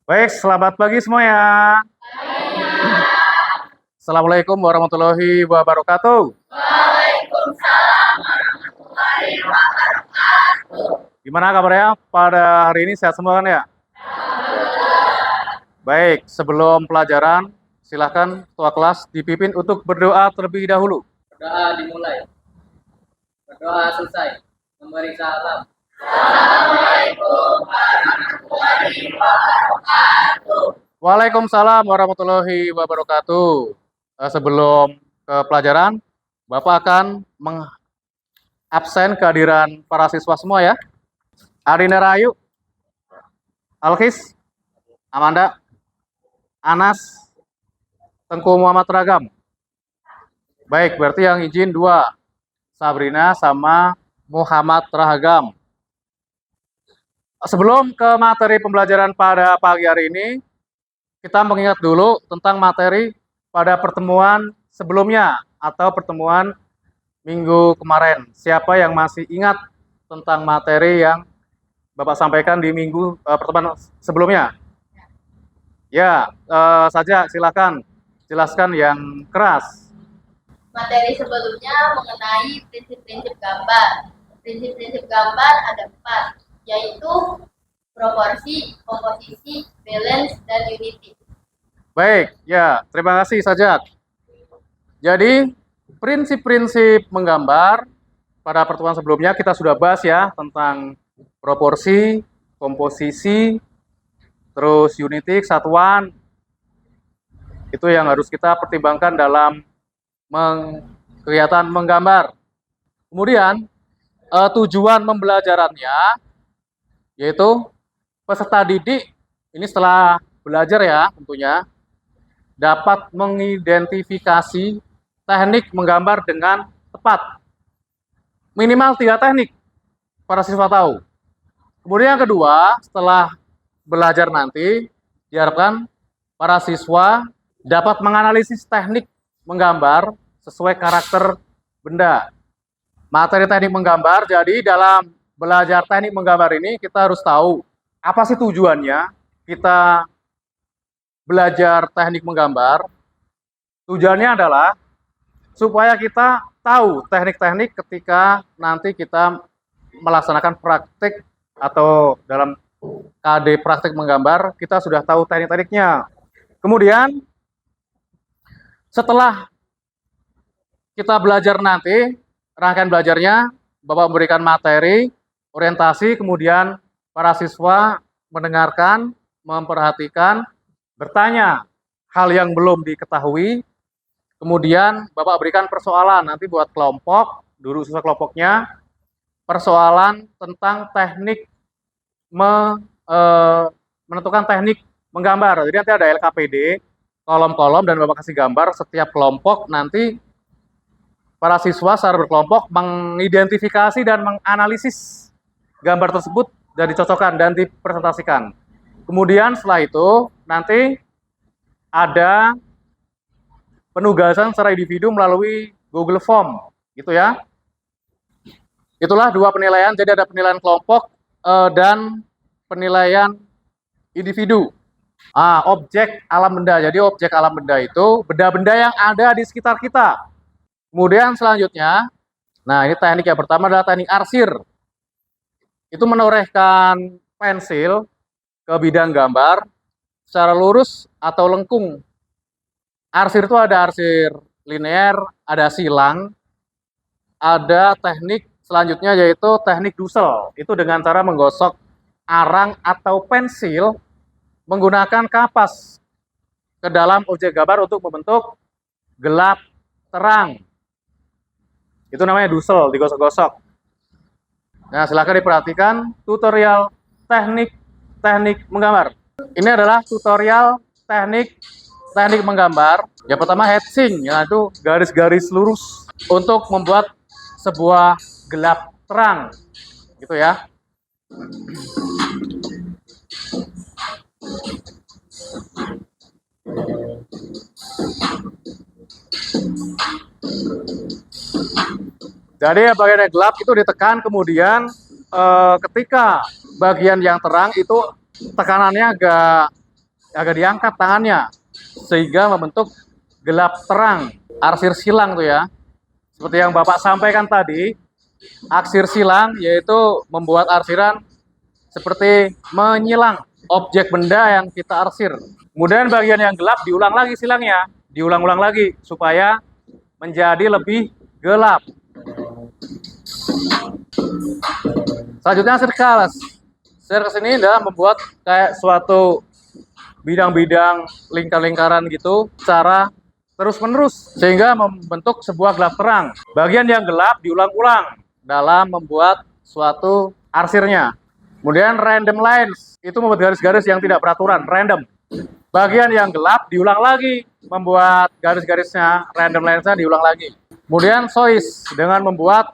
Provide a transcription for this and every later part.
Baik, selamat pagi semuanya. Assalamualaikum warahmatullahi wabarakatuh. Gimana kabarnya pada hari ini, sehat semua kan ya? Baik, sebelum pelajaran, silakan ketua kelas dipimpin untuk berdoa terlebih dahulu. Berdoa dimulai. Berdoa selesai. Memberi salam. Waalaikumsalam warahmatullahi wabarakatuh. Sebelum ke pelajaran, Bapak akan mengabsen kehadiran para siswa semua ya. Arina Rayu, Alkis, Amanda, Anas, Tengku Muhammad Ragam. Baik, berarti yang izin dua, Sabrina sama Muhammad Rahagam. Sebelum ke materi pembelajaran pada pagi hari ini, kita mengingat dulu tentang materi pada pertemuan sebelumnya atau pertemuan minggu kemarin. Siapa yang masih ingat tentang materi yang Bapak sampaikan di minggu pertemuan sebelumnya? Ya, saja silakan jelaskan yang keras. Materi sebelumnya mengenai prinsip-prinsip gambar. Prinsip-prinsip gambar ada 4, yaitu proporsi, komposisi, balance, dan unity. Baik, ya, terima kasih Sajak. Jadi, prinsip-prinsip menggambar pada pertemuan sebelumnya kita sudah bahas ya tentang proporsi, komposisi, terus unity, kesatuan. Itu yang harus kita pertimbangkan dalam kegiatan menggambar. Kemudian, tujuan pembelajarannya yaitu peserta didik ini setelah belajar ya tentunya dapat mengidentifikasi teknik menggambar dengan tepat. Minimal 3 teknik para siswa tahu. Kemudian yang kedua, setelah belajar nanti diharapkan para siswa dapat menganalisis teknik menggambar sesuai karakter benda. Materi teknik menggambar, jadi dalam belajar teknik menggambar ini kita harus tahu apa sih tujuannya kita belajar teknik menggambar. Tujuannya adalah supaya kita tahu teknik-teknik ketika nanti kita melaksanakan praktik atau dalam KD praktik menggambar, kita sudah tahu teknik-tekniknya. Kemudian setelah kita belajar nanti, rangkaian belajarnya, Bapak memberikan materi, orientasi, kemudian para siswa mendengarkan, memperhatikan, bertanya hal yang belum diketahui, kemudian Bapak berikan persoalan, nanti buat kelompok, dulu siswa kelompoknya, persoalan tentang teknik menentukan teknik menggambar. Jadi nanti ada LKPD, kolom-kolom, dan Bapak kasih gambar setiap kelompok, nanti para siswa secara berkelompok mengidentifikasi dan menganalisis gambar tersebut dan dicocokkan dan dipresentasikan. Kemudian setelah itu nanti ada penugasan secara individu melalui Google Form, gitu ya. Itulah 2 penilaian, jadi ada penilaian kelompok dan penilaian individu. Objek alam benda, jadi objek alam benda itu benda-benda yang ada di sekitar kita. Kemudian selanjutnya, nah ini teknik yang pertama adalah teknik arsir. Itu menorehkan pensil ke bidang gambar secara lurus atau lengkung. Arsir itu ada arsir linear, ada silang, ada teknik selanjutnya yaitu teknik dusel. Itu dengan cara menggosok arang atau pensil menggunakan kapas ke dalam objek gambar untuk membentuk gelap terang. Itu namanya dusel, digosok-gosok. Nah, silakan diperhatikan tutorial teknik menggambar. Ini adalah tutorial teknik menggambar. Yang pertama hatching, yaitu garis-garis lurus untuk membuat sebuah gelap terang. Gitu ya. Jadi bagian yang gelap itu ditekan, kemudian ketika bagian yang terang itu tekanannya agak agak diangkat tangannya sehingga membentuk gelap terang, arsir silang tuh ya. Seperti yang Bapak sampaikan tadi, arsir silang yaitu membuat arsiran seperti menyilang objek benda yang kita arsir. Kemudian bagian yang gelap diulang lagi silangnya, diulang-ulang lagi supaya menjadi lebih gelap. Selanjutnya sirkus. Sirkus ini adalah membuat kayak suatu bidang-bidang lingkar-lingkaran gitu secara terus-menerus sehingga membentuk sebuah gelap terang. Bagian yang gelap diulang-ulang dalam membuat suatu arsirnya. Kemudian random lines itu membuat garis-garis yang tidak beraturan, random. Bagian yang gelap diulang lagi, membuat garis-garisnya, random lines-nya diulang lagi. Kemudian choice dengan membuat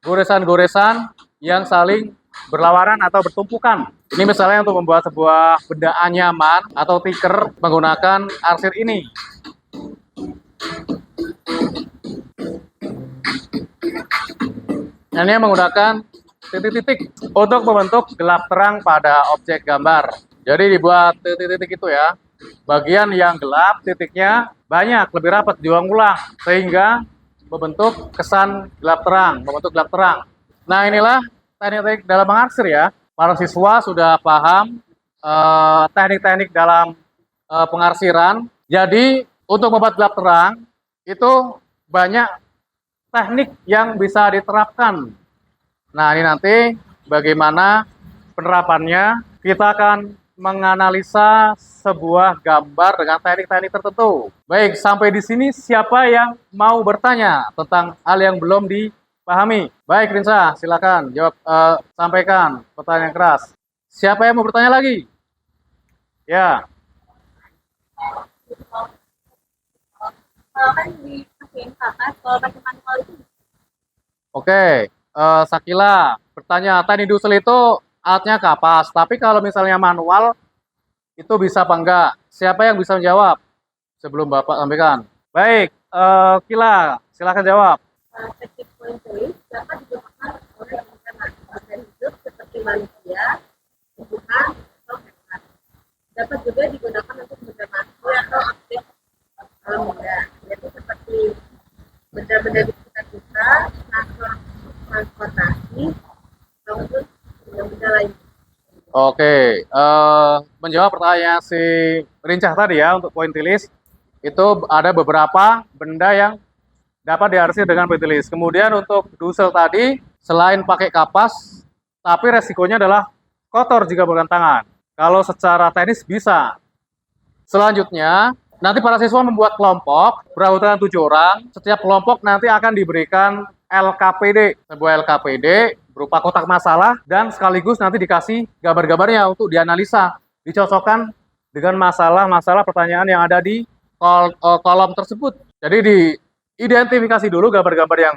goresan-goresan yang saling berlawanan atau bertumpukan. Ini misalnya untuk membuat sebuah benda anyaman atau tiker menggunakan arsir ini. Ini menggunakan titik-titik untuk membentuk gelap terang pada objek gambar. Jadi dibuat titik-titik itu ya. Bagian yang gelap titiknya banyak, lebih rapat, diulang-ulang sehingga membentuk kesan gelap terang, membentuk gelap terang. Nah, inilah teknik-teknik dalam mengarsir ya. Para siswa sudah paham teknik-teknik dalam pengarsiran. Jadi untuk membuat gelap terang itu banyak teknik yang bisa diterapkan. Nah, ini nanti bagaimana penerapannya, kita akan menganalisa sebuah gambar dengan teknik-teknik tertentu. Baik, sampai di sini siapa yang mau bertanya tentang hal yang belum dipahami? Baik, Rinsa, silakan jawab, sampaikan pertanyaan keras. Siapa yang mau bertanya lagi? Ya. Kalau kan di kakak, kalau pakai manual itu Oke, Sakila bertanya, tani dusel itu alatnya kapas, tapi kalau misalnya manual itu bisa apa enggak? Siapa yang bisa menjawab sebelum Bapak sampaikan? Baik, Kila, silakan jawab. teknik point tulis dapat digunakan oleh organ hidup seperti manusia, tumbuhan, atau hewan. Dapat juga digunakan untuk benda mati atau objek alam benda, yaitu seperti benda-benda di sekitar kita, transportasi, maupun benda-benda lain. Oke, menjawab pertanyaan si Rincah tadi ya untuk poin tilis, itu ada beberapa benda yang dapat diarsir dengan poin tilis. Kemudian untuk dusel tadi, selain pakai kapas, tapi resikonya adalah kotor jika menggunakan tangan. Kalau secara teknis bisa. Selanjutnya, nanti para siswa membuat kelompok, beranggota 7 orang. Setiap kelompok nanti akan diberikan LKPD, sebuah LKPD berupa kotak masalah dan sekaligus nanti dikasih gambar-gambarnya untuk dianalisa, dicocokkan dengan masalah-masalah pertanyaan yang ada di kolom tersebut. Jadi diidentifikasi dulu gambar-gambar yang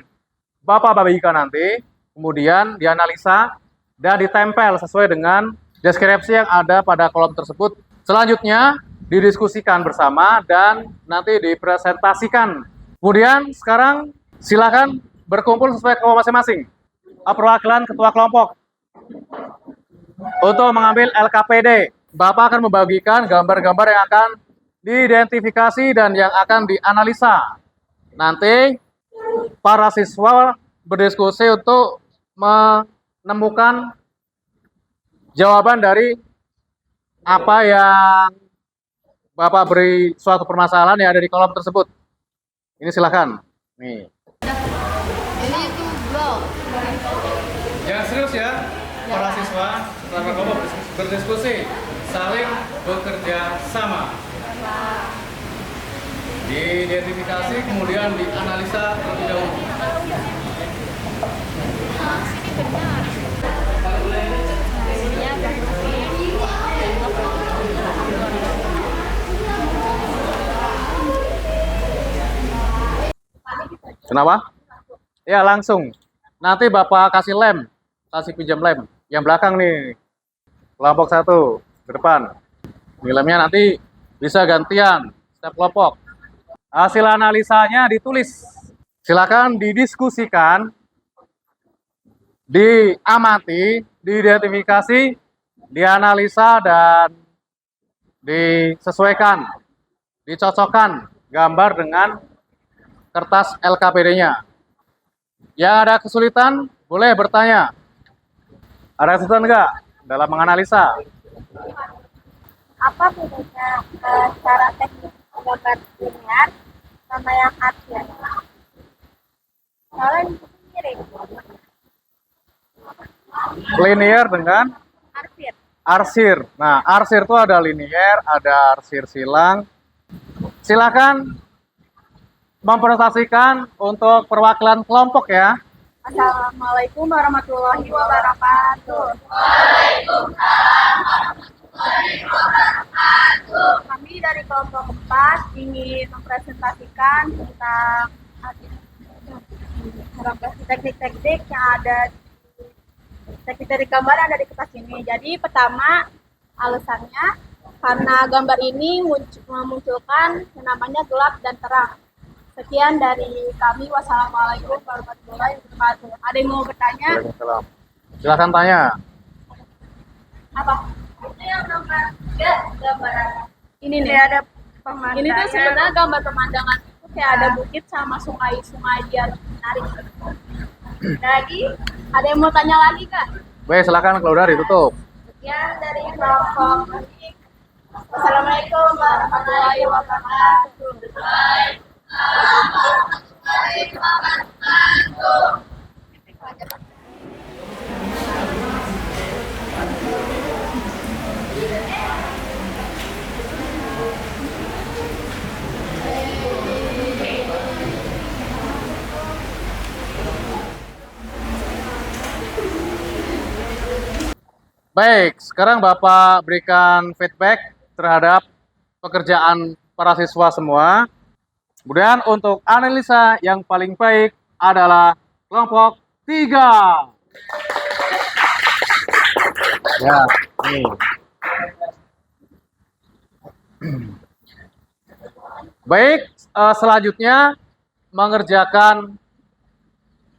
Bapak bagikan nanti, kemudian dianalisa dan ditempel sesuai dengan deskripsi yang ada pada kolom tersebut. Selanjutnya didiskusikan bersama dan nanti dipresentasikan. Kemudian sekarang silakan berkumpul sesuai kelompok masing-masing. Perwakilan ketua kelompok untuk mengambil LKPD. Bapak akan membagikan gambar-gambar yang akan diidentifikasi dan yang akan dianalisa. Nanti para siswa berdiskusi untuk menemukan jawaban dari apa yang Bapak beri suatu permasalahan yang ada di kolom tersebut. Ini silakan. Nih. Ini itu blow. Jangan serius ya, para siswa setelah berkelompok berdiskusi, saling bekerja sama. Diidentifikasi kemudian dianalisa terlebih dahulu. Kenapa? Ya langsung. Nanti Bapak kasih lem, kasih pinjam lem. Yang belakang nih, kelompok 1 ke depan. Ini lemnya nanti bisa gantian setiap kelompok. Hasil analisanya ditulis. Silakan didiskusikan, diamati, diidentifikasi, dianalisa dan disesuaikan, dicocokkan gambar dengan kertas LKPD-nya. Yang ada kesulitan, boleh bertanya. Ada kesulitan enggak dalam menganalisa? Apa bedanya cara teknik menggambar linear sama yang arsir? Soalnya itu mirip. Linear dengan Arsir. arsir. Nah, arsir itu ada linear, ada arsir silang. Silakan mempresentasikan untuk perwakilan kelompok ya. Assalamualaikum warahmatullahi wabarakatuh. Kami dari kelompok 4 ingin mempresentasikan tentang teknik-teknik yang ada teknik dari gambar yang ada di kertas ini. Jadi pertama alasannya karena gambar ini memunculkan yang namanya gelap dan terang. Sekian dari kami. Wassalamualaikum warahmatullahi wabarakatuh. Ada yang mau bertanya? Waalaikumsalam. Silakan tanya. Apa? Itu yang nomor 3 gambaran. Ini nih. Ada pemandangan. Ini tuh sebenarnya gambar pemandangan itu kayak ada bukit sama sungai dia menarik. Lagi, ada yang mau tanya lagi Kak? Baik, silakan kalau udah ditutup. Sekian dari kelompok. Wassalamualaikum warahmatullahi wabarakatuh. Baik, sekarang Bapak berikan feedback terhadap pekerjaan para siswa semua. Kemudian untuk analisa yang paling baik adalah kelompok 3. Ya, nih. Baik, selanjutnya mengerjakan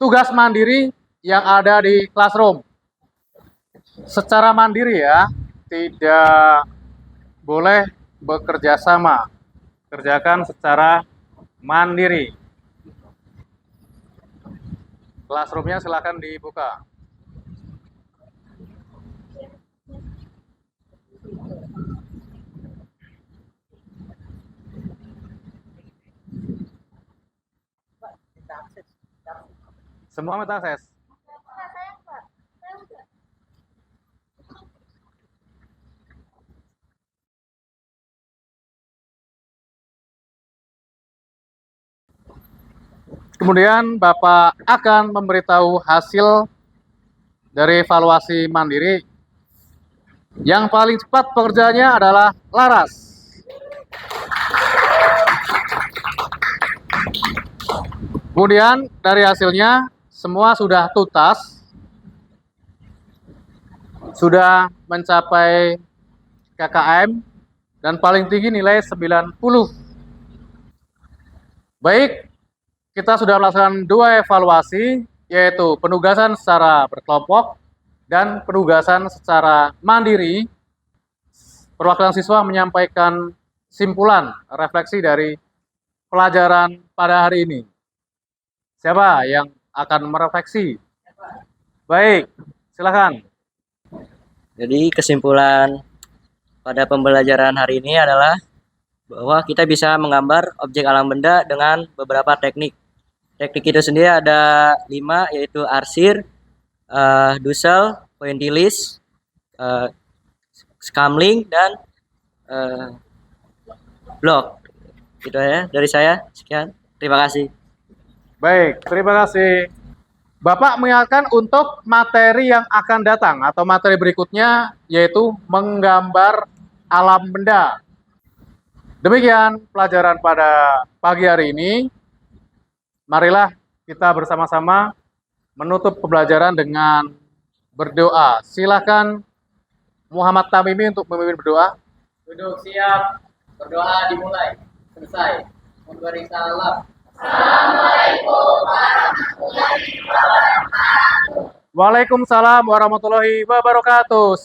tugas mandiri yang ada di classroom. Secara mandiri ya, tidak boleh bekerja sama. Kerjakan secara mandiri. Classroom-nya silakan dibuka. Semua minta akses. Kemudian Bapak akan memberitahu hasil dari evaluasi mandiri. Yang paling cepat pekerjaannya adalah Laras. Kemudian dari hasilnya semua sudah tuntas, sudah mencapai KKM dan paling tinggi nilai 90. Baik, kita sudah melaksanakan 2 evaluasi, yaitu penugasan secara berkelompok dan penugasan secara mandiri. Perwakilan siswa menyampaikan simpulan refleksi dari pelajaran pada hari ini. Siapa yang akan merefleksi? Baik, silakan. Jadi kesimpulan pada pembelajaran hari ini adalah bahwa kita bisa menggambar objek alam benda dengan beberapa teknik. Teknik itu sendiri ada 5, yaitu arsir, Dussel, pointillis, skamling, dan blok. Itu ya dari saya. Sekian. Terima kasih. Baik, terima kasih. Bapak mengingatkan untuk materi yang akan datang atau materi berikutnya, yaitu menggambar alam benda. Demikian pelajaran pada pagi hari ini. Marilah kita bersama-sama menutup pembelajaran dengan berdoa. Silakan Muhammad Tamimi untuk memimpin berdoa. Duduk siap, berdoa dimulai. Selesai. Memberi salam. Waalaikumsalam warahmatullahi wabarakatuh.